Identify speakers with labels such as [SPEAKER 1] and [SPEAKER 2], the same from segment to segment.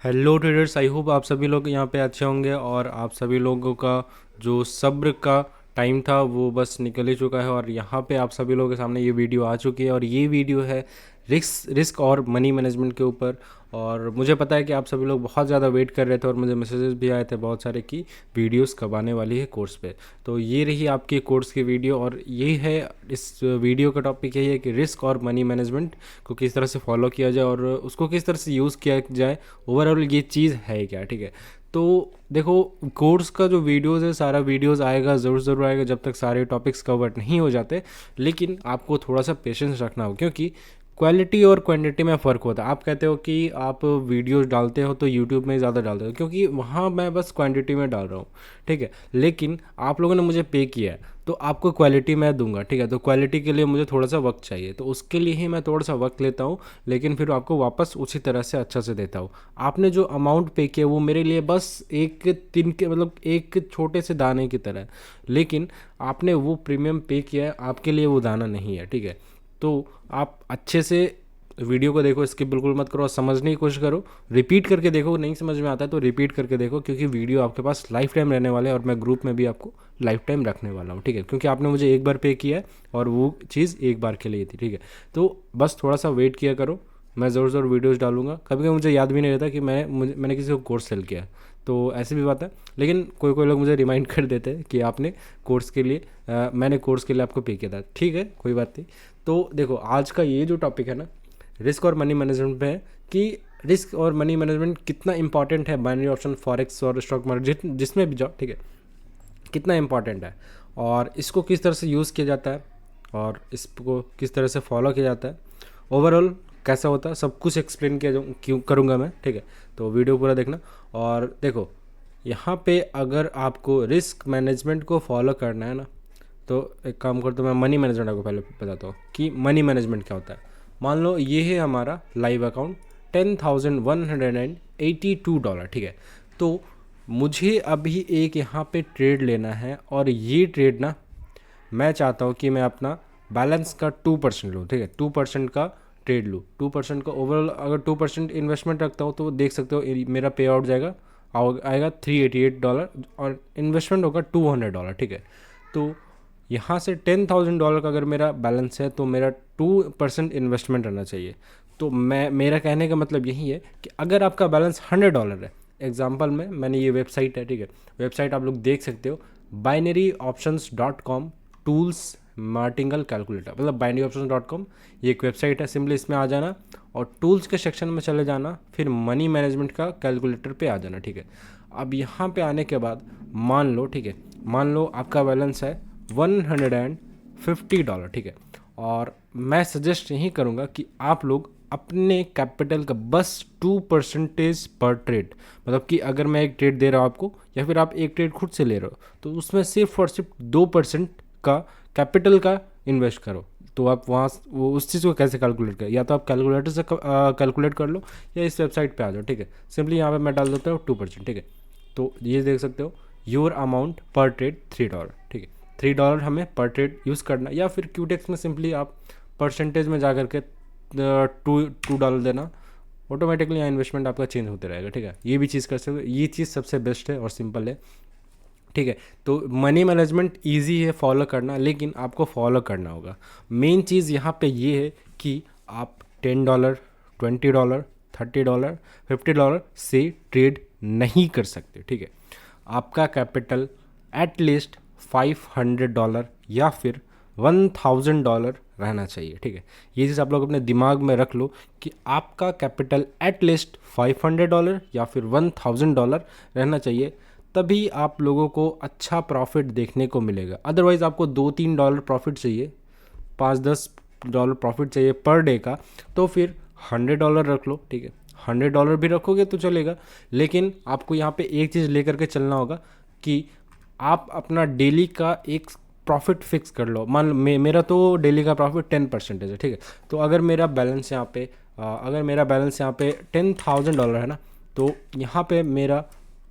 [SPEAKER 1] Hello traders, I hope आप सभी लोग यहाँ पे अच्छे होंगे और आप सभी लोगों का जो सब्र का टाइम था वो बस निकल ही चुका है। और यहाँ पे आप सभी लोगों के सामने ये वीडियो आ चुकी है और ये वीडियो है रिस्क और मनी मैनेजमेंट के ऊपर। और मुझे पता है कि आप सभी लोग बहुत ज़्यादा वेट कर रहे थे और मुझे मैसेजेस भी आए थे बहुत सारे कि वीडियोस कब आने वाली है कोर्स पे। तो ये रही आपकी कोर्स की वीडियो और ये है, इस वीडियो का टॉपिक यही है कि रिस्क और मनी मैनेजमेंट को किस तरह से फॉलो किया जाए और उसको किस तरह से यूज़ किया जाए। ओवरऑल ये चीज़ है क्या, ठीक है। तो देखो, कोर्स का जो वीडियोस है, सारा वीडियोस आएगा, ज़रूर आएगा जब तक सारे टॉपिक्स कवर नहीं हो जाते। लेकिन आपको थोड़ा सा पेशेंस रखना हो, क्योंकि क्वालिटी और क्वांटिटी में फ़र्क होता है। आप कहते हो कि आप वीडियोस डालते हो तो यूट्यूब में ज़्यादा डालते हो, क्योंकि वहाँ मैं बस क्वांटिटी में डाल रहा हूँ, ठीक है। लेकिन आप लोगों ने मुझे पे किया है तो आपको क्वालिटी मैं दूंगा, ठीक है। तो क्वालिटी के लिए मुझे थोड़ा सा वक्त चाहिए, तो उसके लिए ही मैं थोड़ा सा वक्त लेता हूँ, लेकिन फिर आपको वापस उसी तरह से अच्छा से देता हूँ। आपने जो अमाउंट पे किया वो मेरे लिए बस एक दिन के मतलब एक छोटे से दाने की तरह है, लेकिन आपने वो प्रीमियम पे किया है, आपके लिए वो दाना नहीं है, ठीक है। तो आप अच्छे से वीडियो को देखो, स्किप बिल्कुल मत करो और समझने की कोशिश करो। रिपीट करके देखो, नहीं समझ में आता है तो रिपीट करके देखो, क्योंकि वीडियो आपके पास लाइफ टाइम रहने वाले हैं और मैं ग्रुप में भी आपको लाइफ टाइम रखने वाला हूँ, ठीक है। क्योंकि आपने मुझे एक बार पे किया है और वो चीज़ एक बार के लिए थी, ठीक है। तो बस थोड़ा सा वेट किया करो, मैं ज़रूर वीडियोज़ डालूंगा। कभी कभी मुझे याद भी नहीं रहता कि मैंने किसी को कोर्स सेल किया है, तो ऐसी भी बात है। लेकिन कोई कोई लोग मुझे रिमाइंड कर देते हैं कि आपने कोर्स के लिए मैंने कोर्स के लिए आपको पे किया था, ठीक है, कोई बात नहीं। तो देखो, आज का ये जो टॉपिक है ना, रिस्क और मनी मैनेजमेंट पे है कि रिस्क और मनी मैनेजमेंट कितना इंपॉर्टेंट है बाइनरी ऑप्शन, फॉरेक्स और स्टॉक मार्केट जिसमें भी जाओ, ठीक है, कितना इंपॉर्टेंट है और इसको किस तरह से यूज़ किया जाता है और इसको किस तरह से फॉलो किया जाता है, ओवरऑल कैसा होता है, सब कुछ एक्सप्लेन किया जाऊँ क्यों करूँगा मैं, ठीक है। तो वीडियो पूरा देखना। और देखो, यहाँ पे अगर आपको रिस्क मैनेजमेंट को फॉलो करना है ना, तो एक काम करता हूँ, मैं मनी मैनेजमेंट आपको पहले बताता हूँ कि मनी मैनेजमेंट क्या होता है। मान लो ये है हमारा लाइव अकाउंट, $10,182, ठीक है। तो मुझे अभी एक यहाँ पे ट्रेड लेना है और ये ट्रेड ना, मैं चाहता हूँ कि मैं अपना बैलेंस का 2% लूँ, ठीक है। 2% का ट्रेड लूँ, 2% का ओवरऑल। अगर 2% इन्वेस्टमेंट रखता हूँ तो देख सकते हो मेरा पे आउट आएगा $388 और इन्वेस्टमेंट होगा $200, ठीक है। तो यहाँ से $10,000 का अगर मेरा बैलेंस है तो मेरा 2% इन्वेस्टमेंट रहना चाहिए। तो मेरा कहने का मतलब यही है कि अगर आपका बैलेंस $100 है, एग्जाम्पल में मैंने ये वेबसाइट है, ठीक है, वेबसाइट आप लोग देख सकते हो, binaryoptions.com टूल्स मार्टिंगल कैलकुलेटर, मतलब binaryoptions.com, ये एक वेबसाइट है। सिंपली इसमें आ जाना और टूल्स के सेक्शन में चले जाना, फिर मनी मैनेजमेंट का कैलकुलेटर पे आ जाना, ठीक है। अब यहाँ पे आने के बाद मान लो, ठीक है, मान लो आपका बैलेंस है $150, ठीक है। और मैं सजेस्ट यही करूँगा कि आप लोग अपने कैपिटल का बस 2% पर ट्रेड, मतलब कि अगर मैं एक ट्रेड दे रहा हूँ आपको या फिर आप एक ट्रेड खुद से ले रहे हो, तो उसमें सिर्फ और सिर्फ 2% का कैपिटल का इन्वेस्ट करो। तो आप वहाँ वो उस चीज़ को कैसे कैलकुलेट करें, या तो आप कैलकुलेटर से कैलकुलेट कर लो या इस वेबसाइट पे आ जाओ, ठीक है। सिंपली यहाँ पे मैं डाल देता हूँ 2%, ठीक है। तो ये देख सकते हो, योर अमाउंट पर ट्रेड $3, ठीक है। $3 हमें पर ट्रेड यूज़ करना, या फिर क्यूटेक्स में सिंपली आप परसेंटेज में जा करके टू डाल देना, ऑटोमेटिकली यहाँ इन्वेस्टमेंट आपका चेंज होते रहेगा, ठीक है। ये भी चीज़ कर सकते हो, ये चीज़ सबसे बेस्ट है और सिंपल है, ठीक है। तो मनी मैनेजमेंट इजी है फॉलो करना, लेकिन आपको फॉलो करना होगा। मेन चीज़ यहाँ पे ये है कि आप $10, $20, $30, $50 से ट्रेड नहीं कर सकते, ठीक है। आपका कैपिटल एटलीस्ट $500 या फिर $1,000 रहना चाहिए, ठीक है। ये चीज़ आप लोग अपने दिमाग में रख लो कि आपका कैपिटल एटलीस्ट $500 या फिर $1,000 रहना चाहिए, तभी आप लोगों को अच्छा प्रॉफिट देखने को मिलेगा। अदरवाइज़ आपको $2-3 प्रॉफिट चाहिए, $5-10 प्रॉफिट चाहिए पर डे का, तो फिर $100 रख लो, ठीक है। $100 भी रखोगे तो चलेगा, लेकिन आपको यहाँ पे एक चीज़ लेकर के चलना होगा कि आप अपना डेली का एक प्रॉफिट फिक्स कर लो। मान लो मेरा तो डेली का प्रॉफिट 10% है, ठीक है। तो अगर मेरा बैलेंस यहाँ पे $10,000 है ना, तो यहाँ पे मेरा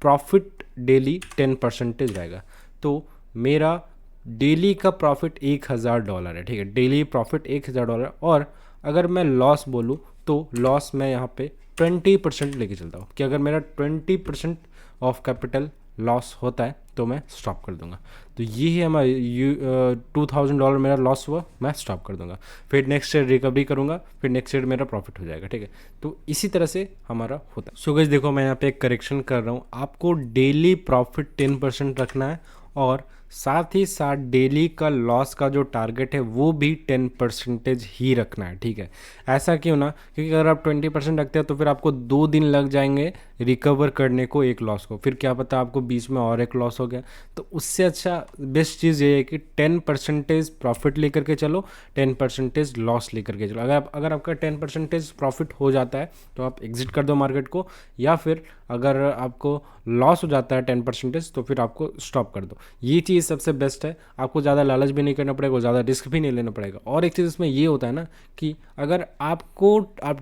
[SPEAKER 1] प्रॉफिट डेली 10% रहेगा। तो मेरा डेली का प्रॉफिट $1,000 है, ठीक है। डेली प्रॉफिट $1,000, और अगर मैं लॉस बोलूँ तो लॉस मैं यहाँ पे 20% लेके चलता हूँ कि अगर मेरा 20% ऑफ कैपिटल लॉस होता है तो मैं स्टॉप कर दूंगा। तो ये ही हमारा $2000 मेरा लॉस हुआ, मैं स्टॉप कर दूंगा, फिर नेक्स्ट ट्रेड रिकवरी करूंगा, फिर नेक्स्ट ट्रेड मेरा प्रॉफिट हो जाएगा। ठीक है, तो इसी तरह से हमारा होता है। सो गाइस देखो, मैं यहाँ पे एक करेक्शन कर रहा हूँ, आपको डेली प्रॉफिट 10% रखना है और साथ ही साथ डेली का लॉस का जो टारगेट है वो भी 10% ही रखना है। ठीक है, ऐसा क्यों ना, क्योंकि अगर आप 20% रखते हैं तो फिर आपको 2 दिन लग जाएंगे रिकवर करने को एक लॉस को, फिर क्या पता आपको बीच में और एक लॉस हो गया। तो उससे अच्छा बेस्ट चीज़ ये है कि 10% प्रॉफिट लेकर के चलो, 10% लॉस लेकर के चलो। अगर आपका 10% प्रॉफिट हो जाता है तो आप एग्जिट कर दो मार्केट को, या फिर अगर आपको लॉस हो जाता है 10% तो फिर आपको स्टॉप कर दो। ये चीज़ सबसे बेस्ट है, आपको ज़्यादा लालच भी नहीं करना पड़ेगा, ज़्यादा रिस्क भी नहीं लेना पड़ेगा। और एक चीज़ इसमें ये होता है ना कि अगर आप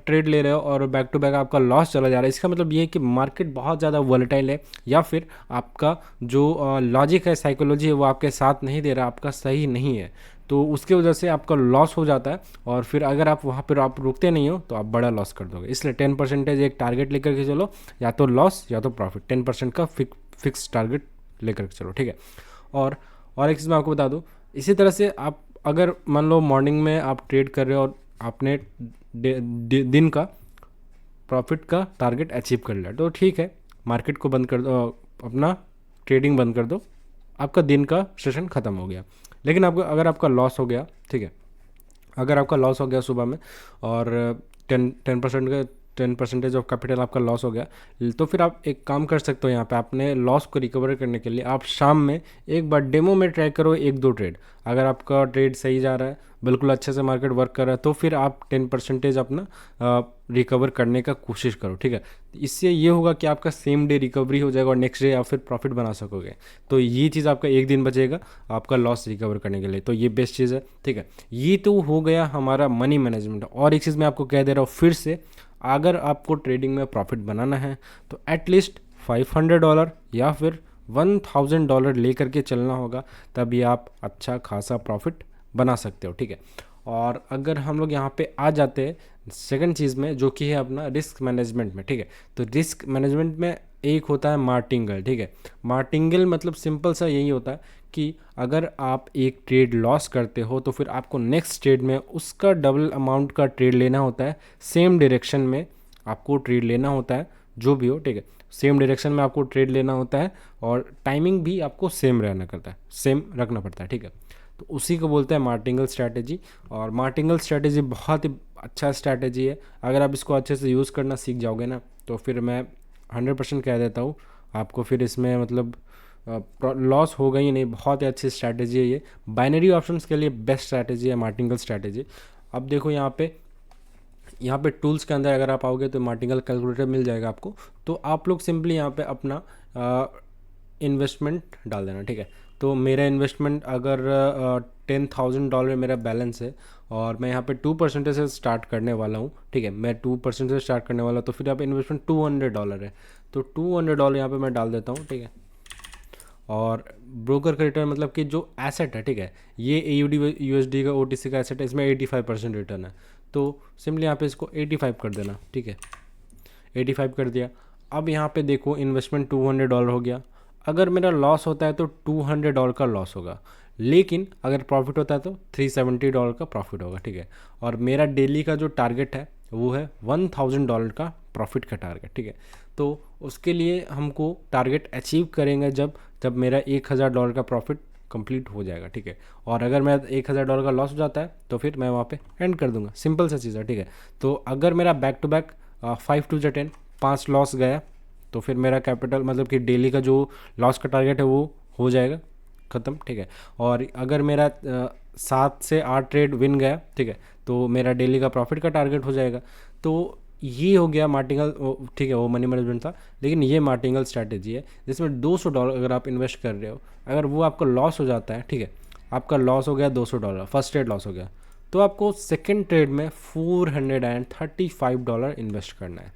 [SPEAKER 1] ट्रेड ले रहे हो और बैक टू बैक आपका लॉस चला जा रहा है, इसका मतलब ये है कि मार्केट बहुत ज़्यादा वॉलेटाइल है, या फिर आपका जो लॉजिक है, साइकोलॉजी है, वो आपके साथ नहीं दे रहा, आपका सही नहीं है, तो उसके वजह से आपका लॉस हो जाता है। और फिर अगर आप वहाँ पर आप रुकते नहीं हो तो आप बड़ा लॉस कर दोगे। इसलिए 10% एक टारगेट लेकर के चलो, या तो लॉस या तो प्रॉफिट, 10% का फिक्स टारगेट लेकर के चलो। ठीक है, और एक चीज़ मैं आपको बता दूं, इसी तरह से आप अगर मान लो मॉर्निंग में आप ट्रेड कर रहे हो और आपने दिन का प्रॉफिट का टारगेट अचीव कर लिया, तो ठीक है, मार्केट को बंद कर दो, अपना ट्रेडिंग बंद कर दो, आपका दिन का सेशन ख़त्म हो गया। लेकिन अगर आपका लॉस हो गया, ठीक है, अगर आपका लॉस हो गया सुबह में और 10% ऑफ कैपिटल आपका लॉस हो गया, तो फिर आप एक काम कर सकते हो, यहाँ पे आपने लॉस को रिकवर करने के लिए आप शाम में एक बार डेमो में ट्राई करो 1-2 ट्रेड। अगर आपका ट्रेड सही जा रहा है, बिल्कुल अच्छे से मार्केट वर्क कर रहा है, तो फिर आप 10% अपना रिकवर करने का कोशिश करो। ठीक है, इससे ये होगा कि आपका सेम डे रिकवरी हो जाएगा और नेक्स्ट डे आप फिर प्रॉफिट बना सकोगे। तो ये चीज़ आपका एक दिन बचेगा आपका लॉस रिकवर करने के लिए, तो ये बेस्ट चीज़ है। ठीक है, ये तो हो गया हमारा मनी मैनेजमेंट। और एक चीज़ मैं आपको कह दे रहा हूँ फिर से, अगर आपको ट्रेडिंग में प्रॉफिट बनाना है तो एटलीस्ट $500 या फिर $1000 लेकर के चलना होगा, तभी आप अच्छा खासा प्रॉफिट बना सकते हो। ठीक है, और अगर हम लोग यहाँ पे आ जाते हैं सेकंड चीज़ में, जो कि है अपना रिस्क मैनेजमेंट में। ठीक है, तो रिस्क मैनेजमेंट में एक होता है मार्टिंगल। ठीक है, मार्टिंगल मतलब सिंपल सा यही होता है कि अगर आप एक ट्रेड लॉस करते हो तो फिर आपको नेक्स्ट ट्रेड में उसका डबल अमाउंट का ट्रेड लेना होता है, सेम डायरेक्शन में आपको ट्रेड लेना होता है, जो भी हो। ठीक है, सेम डायरेक्शन में आपको ट्रेड लेना होता है और टाइमिंग भी आपको सेम रहना करता है, सेम रखना पड़ता है। ठीक है, तो उसी को बोलते हैं मार्टिंगल स्ट्रैटेजी। और मार्टिंगल स्ट्रैटेजी बहुत ही अच्छा स्ट्रैटेजी है, अगर आप इसको अच्छे से यूज़ करना सीख जाओगे ना, तो फिर मैं 100% कह देता हूँ आपको फिर इसमें मतलब लॉस होगा ही नहीं। बहुत ही अच्छी स्ट्रैटेजी है ये, बाइनरी ऑप्शंस के लिए बेस्ट स्ट्रैटेजी है मार्टिंगल स्ट्रैटेजी। अब देखो यहाँ पे टूल्स के अंदर अगर आप आओगे तो मार्टिंगल कैलकुलेटर मिल जाएगा आपको। तो आप लोग सिंपली यहाँ पे अपना इन्वेस्टमेंट डाल देना। ठीक है, तो मेरा इन्वेस्टमेंट अगर $10,000 मेरा बैलेंस है और मैं यहाँ पे 2% से स्टार्ट करने वाला हूँ। ठीक है, मैं 2% से स्टार्ट करने वाला हूँ, तो फिर यहाँ पे इन्वेस्टमेंट $200 है, तो $200 यहाँ पे मैं डाल देता हूँ। ठीक है, और ब्रोकर का रिटर्न मतलब कि जो एसेट है, ठीक है, ये AUD का OTC का एसेट है, इसमें 85% रिटर्न है, तो सिंपली यहाँ पे इसको 85 कर देना। ठीक है, 85 कर दिया। अब यहाँ पे देखो इन्वेस्टमेंट $200 हो गया। अगर मेरा लॉस होता है तो $200 का लॉस होगा, लेकिन अगर प्रॉफिट होता है तो $370 का प्रॉफिट होगा। ठीक है, और मेरा डेली का जो टारगेट है वो है $1000 का प्रॉफिट का टारगेट। ठीक है, तो उसके लिए हमको टारगेट अचीव करेंगे जब मेरा $1000 का प्रॉफिट कंप्लीट हो जाएगा। ठीक है, और अगर मेरा $1000 का लॉस हो जाता है तो फिर मैं वहाँ पे एंड कर दूंगा, सिंपल सा चीज़ है। ठीक है, तो अगर मेरा बैक टू बैक 5 2 10 5 लॉस गया तो फिर मेरा कैपिटल मतलब कि डेली का जो लॉस का टारगेट है वो हो जाएगा ख़त्म। ठीक है, और अगर मेरा 7 से 8 ट्रेड विन गया, ठीक है, तो मेरा डेली का प्रॉफिट का टारगेट हो जाएगा। तो ये हो गया मार्टिंगल। ठीक है, वो मनी मैनेजमेंट था, लेकिन ये मार्टिंगल स्ट्रैटेजी है जिसमें $200 अगर आप इन्वेस्ट कर रहे हो, अगर वो आपका लॉस हो जाता है, ठीक है, आपका लॉस हो गया $200, फर्स्ट ट्रेड लॉस हो गया, तो आपको सेकेंड ट्रेड में $435 इन्वेस्ट करना है,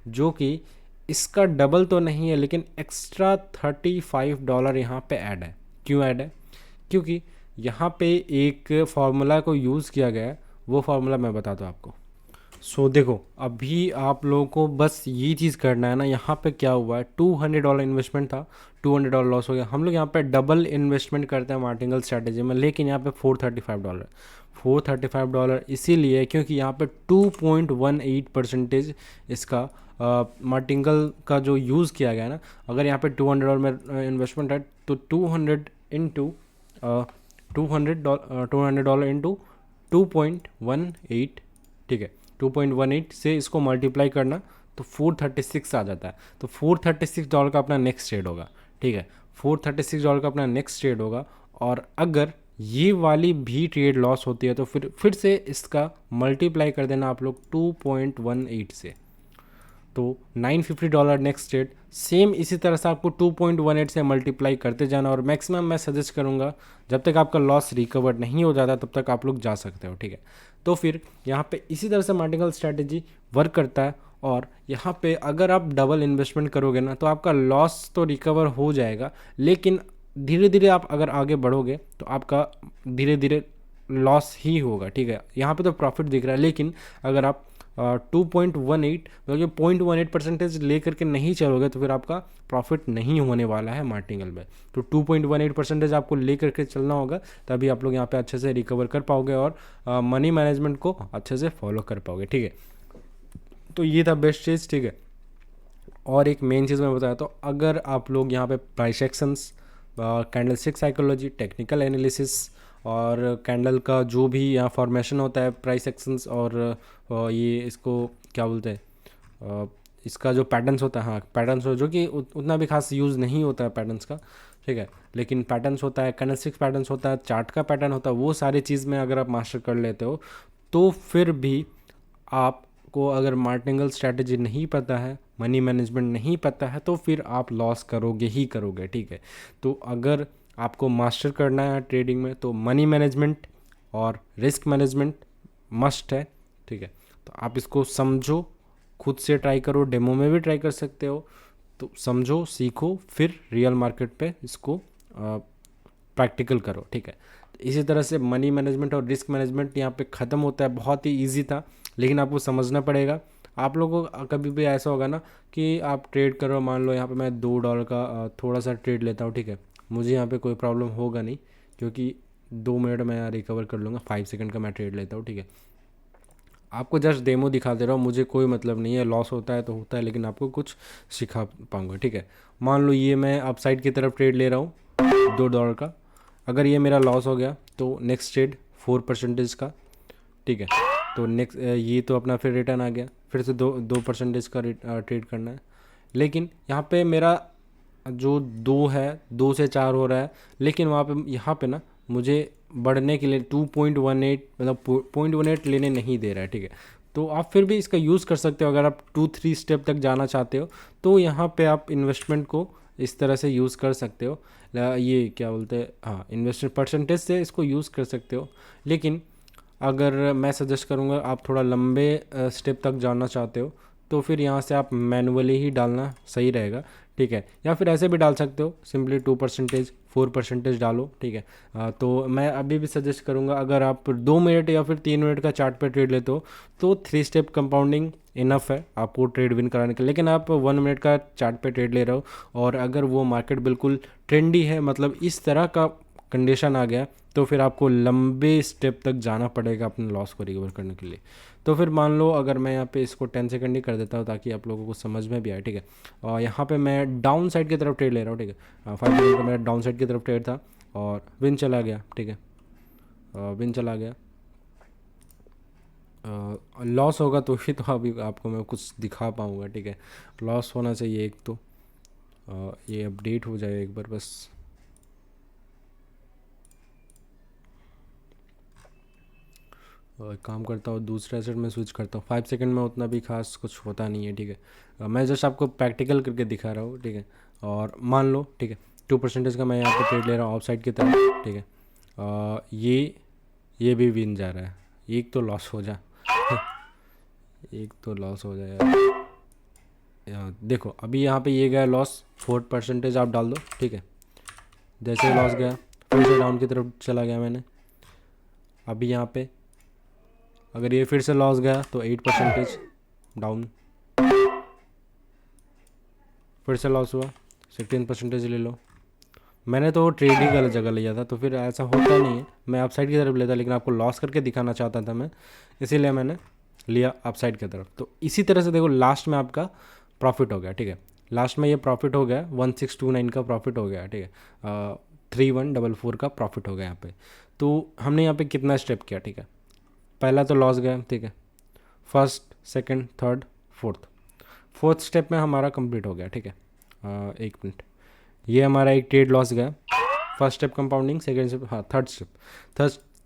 [SPEAKER 1] जो कि इसका डबल तो नहीं है, लेकिन एक्स्ट्रा $35 यहाँ पे ऐड है। क्यों ऐड है? क्योंकि यहाँ पे एक फार्मूला को यूज़ किया गया है, वो फार्मूला मैं बताता हूँ आपको। सो देखो, अभी आप लोगों को बस ये चीज़ करना है ना। यहाँ पे क्या हुआ है, $200 इन्वेस्टमेंट था, $200 लॉस हो गया। हम लोग यहाँ पे डबल इन्वेस्टमेंट करते हैं मार्टिंगल स्ट्रैटेजी में, लेकिन यहाँ पे $435, $435 इसीलिए क्योंकि यहाँ पे 2.18% इसका मार्टिंगल का जो यूज़ किया गया है ना। अगर यहाँ पे $200 में इन्वेस्टमेंट है तो 200 इंटू $200 इंटू 2.18, ठीक है, 2.18 से इसको मल्टीप्लाई करना तो 436 आ जाता है। तो $436 का अपना नेक्स्ट ट्रेड होगा, ठीक है, $436 का अपना नेक्स्ट ट्रेड होगा। और अगर ये वाली भी ट्रेड लॉस होती है तो फिर से इसका मल्टीप्लाई कर देना आप लोग 2.18 से, तो $950 नेक्स्ट ट्रेड। सेम इसी तरह से आपको 2.18 से मल्टीप्लाई करते जाना, और मैक्सिमम मैं सजेस्ट करूँगा जब तक आपका लॉस रिकवर नहीं हो जाता तब तक आप लोग जा सकते हो, ठीक है। तो फिर यहाँ पे इसी तरह से मार्टिंगल स्ट्रैटेजी वर्क करता है। और यहाँ पे अगर आप डबल इन्वेस्टमेंट करोगे ना तो आपका लॉस तो रिकवर हो जाएगा, लेकिन धीरे धीरे आप अगर आगे बढ़ोगे तो आपका धीरे धीरे लॉस ही होगा, ठीक है। यहाँ पे तो प्रॉफिट दिख रहा है, लेकिन अगर आप 2.18 मतलब 0.18% ले करके नहीं चलोगे तो फिर आपका प्रॉफिट नहीं होने वाला है मार्टिंगल में। तो 2.18% आपको ले करके चलना होगा, तभी आप लोग यहाँ पे अच्छे से रिकवर कर पाओगे और मनी मैनेजमेंट को अच्छे से फॉलो कर पाओगे, ठीक है। तो ये था बेस्ट चीज़, ठीक है। और एक मेन चीज़ मैं बताया, तो अगर आप लोग यहाँ पे price actions, candle stick psychology, technical analysis और कैंडल का जो भी यहाँ फॉर्मेशन होता है, प्राइस एक्शंस और ये इसको क्या बोलते हैं, इसका जो पैटर्न्स होता है, हाँ पैटर्न्स हो, जो कि उतना भी खास यूज़ नहीं होता है पैटर्न्स का, ठीक है, लेकिन पैटर्न्स होता है, कैंडल स्टिक पैटर्न्स होता है, चार्ट का पैटर्न होता है, वो सारी चीज़ में अगर आप मास्टर कर लेते हो तो फिर भी आपको अगर मार्टिंगल स्ट्रैटेजी नहीं पता है, मनी मैनेजमेंट नहीं पता है, तो फिर आप लॉस करोगे ही करोगे, ठीक है। तो अगर आपको मास्टर करना है ट्रेडिंग में तो मनी मैनेजमेंट और रिस्क मैनेजमेंट मस्ट है, ठीक है। तो आप इसको समझो, खुद से ट्राई करो, डेमो में भी ट्राई कर सकते हो। तो समझो, सीखो, फिर रियल मार्केट पे इसको प्रैक्टिकल करो, ठीक है। इसी तरह से मनी मैनेजमेंट और रिस्क मैनेजमेंट यहाँ पे ख़त्म होता है। बहुत ही इजी था, लेकिन आपको समझना पड़ेगा। आप लोगों को कभी भी ऐसा होगा ना कि आप ट्रेड करो, मान लो यहाँ पे मैं $2 का थोड़ा सा ट्रेड लेता हूँ, ठीक है, मुझे यहाँ पे कोई प्रॉब्लम होगा नहीं, क्योंकि 2 मिनट में यहाँ रिकवर कर लूँगा। 5 सेकंड का मैं ट्रेड लेता हूँ, ठीक है। आपको जस्ट डेमो दिखा दे रहा हूँ, मुझे कोई मतलब नहीं है, लॉस होता है तो होता है, लेकिन आपको कुछ सिखा पाऊँगा, ठीक है। मान लो ये मैं अपसाइड की तरफ ट्रेड ले रहा हूँ $2 का, अगर ये मेरा लॉस हो गया तो नेक्स्ट ट्रेड 4% का, ठीक है। तो नेक्स्ट ये तो अपना फिर रिटर्न आ गया, फिर से 2% का ट्रेड करना है। लेकिन यहाँ पे मेरा जो 2 है, 2 से 4 हो रहा है, लेकिन वहाँ पे यहाँ पे ना मुझे बढ़ने के लिए 2.18 मतलब 0.18 लेने नहीं दे रहा है, ठीक है। तो आप फिर भी इसका यूज़ कर सकते हो, अगर आप 2-3 स्टेप तक जाना चाहते हो तो यहाँ पे आप इन्वेस्टमेंट को इस तरह से यूज़ कर सकते हो। ये क्या बोलते हैं, हाँ, इन्वेस्टमेंट परसेंटेज से इसको यूज़ कर सकते हो। लेकिन अगर मैं सजेस्ट करूँगा, आप थोड़ा लंबे स्टेप तक जाना चाहते हो तो फिर यहाँ से आप मैनुअली ही डालना सही रहेगा, ठीक है। या फिर ऐसे भी डाल सकते हो, सिंपली 2%, 4% डालो, ठीक है। तो मैं अभी भी सजेस्ट करूँगा, अगर आप 2 मिनट या फिर 3 मिनट का चार्ट पे ट्रेड लेते हो तो 3 स्टेप कंपाउंडिंग इनफ है आपको ट्रेड विन कराने के लिए। लेकिन आप 1 मिनट का चार्ट पे ट्रेड ले रहे हो और अगर वो मार्केट बिल्कुल ट्रेंडी है, मतलब इस तरह का कंडीशन आ गया, तो फिर आपको लंबे स्टेप तक जाना पड़ेगा अपने लॉस को रिकवर करने के लिए। तो फिर मान लो अगर मैं यहाँ पे इसको 10 सेकंड ही कर देता हूँ ताकि आप लोगों को समझ में भी आए, ठीक है। और यहाँ पे मैं डाउन साइड की तरफ ट्रेड ले रहा हूँ, ठीक है। 5 सेकंड का मेरा डाउन साइड की तरफ ट्रेड था और विन चला गया, ठीक है, विन चला गया। लॉस होगा तो फिर तो अभी आपको मैं कुछ दिखा पाऊँगा, ठीक है। लॉस होना चाहिए एक तो, ये अपडेट हो जाए एक बार बस। काम करता हूँ, दूसरे एसेट में स्विच करता हूँ। 5 सेकंड में उतना भी खास कुछ होता नहीं है, ठीक है। मैं जस्ट आपको प्रैक्टिकल करके दिखा रहा हूँ, ठीक है। और मान लो, ठीक है, 2% का मैं यहाँ पे ट्रेड ले रहा हूँ आउटसाइड की तरफ, ठीक है। ये भी विन जा रहा है, एक तो लॉस हो जा एक तो लॉस हो जाए यार। देखो अभी यहाँ पे ये गया लॉस, 4% आप डाल दो, ठीक है। जैसे ही लॉस गया फिर से डाउन की तरफ चला गया मैंने। अभी यहाँ पे अगर ये फिर से लॉस गया तो 8% डाउन, फिर से लॉस हुआ 16% ले लो। मैंने तो ट्रेड ही गलत जगह लिया था, तो फिर ऐसा होता नहीं है, मैं अपसाइड की तरफ लेता, लेकिन आपको लॉस करके दिखाना चाहता था मैं, इसीलिए मैंने लिया अपसाइड की तरफ। तो इसी तरह से देखो लास्ट में आपका प्रॉफिट हो गया, ठीक है, लास्ट में ये प्रॉफिट हो गया 1629 का प्रॉफिट हो गया, ठीक है, 3144 का प्रॉफिट हो गया यहाँ पे। तो हमने यहाँ पे कितना स्टेप किया, ठीक है, पहला तो लॉस गया, ठीक है, first second third fourth step में हमारा कंप्लीट हो गया, ठीक है। एक मिनट, ये हमारा एक ट्रेड लॉस गया, first step compounding, second step, हाँ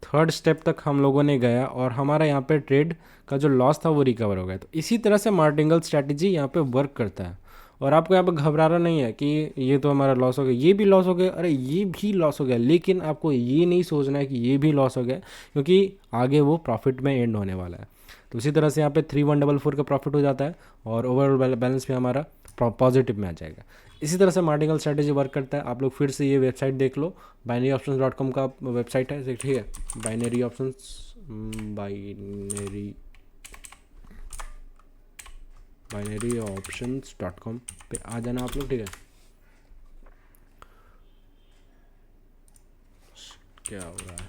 [SPEAKER 1] थर्ड स्टेप तक हम लोगों ने गया और हमारा यहाँ पे ट्रेड का जो लॉस था वो रिकवर हो गया। तो इसी तरह से मार्टिंगल स्ट्रैटेजी यहाँ पे वर्क करता है, और आपको यहाँ पे घबराना नहीं है कि ये तो हमारा लॉस हो गया, ये भी लॉस हो गया, अरे ये भी लॉस हो गया, लेकिन आपको ये नहीं सोचना है कि ये भी लॉस हो गया, क्योंकि आगे वो प्रॉफिट में एंड होने वाला है। तो इसी तरह से यहाँ पे 3144 का प्रॉफिट हो जाता है और ओवरऑल बैलेंस भी हमारा पॉजिटिव में आ जाएगा। इसी तरह से मार्टिंगल स्ट्रैटेजी वर्क करता है। आप लोग फिर से ये वेबसाइट देख लो, binaryoptions.com का वेबसाइट है, ठीक है, binaryoptions.com पे आ जाना आप लोग, ठीक है। क्या हो रहा है,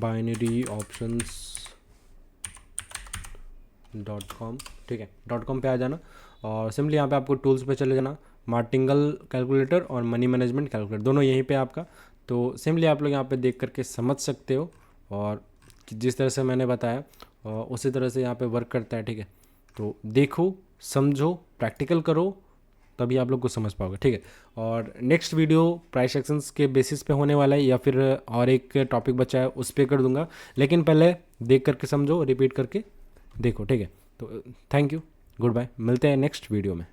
[SPEAKER 1] binaryoptions.com, ठीक है, .com पे आ जाना और सिंपली यहाँ पे आपको टूल्स पे चले जाना, मार्टिंगल कैलकुलेटर और मनी मैनेजमेंट कैलकुलेटर दोनों यहीं पे आपका। तो सिंपली आप लोग यहाँ पे देख करके समझ सकते हो, और जिस तरह से मैंने बताया उसी तरह से यहाँ पे वर्क करता है, ठीक है। तो देखो, समझो, प्रैक्टिकल करो, तभी आप लोग को समझ पाओगे, ठीक है। और नेक्स्ट वीडियो प्राइस एक्शंस के बेसिस पे होने वाला है, या फिर और एक टॉपिक बचा है उस पर कर दूंगा, लेकिन पहले देख करके समझो, रिपीट करके देखो, ठीक है। तो थैंक यू, गुड बाय, मिलते हैं नेक्स्ट वीडियो में।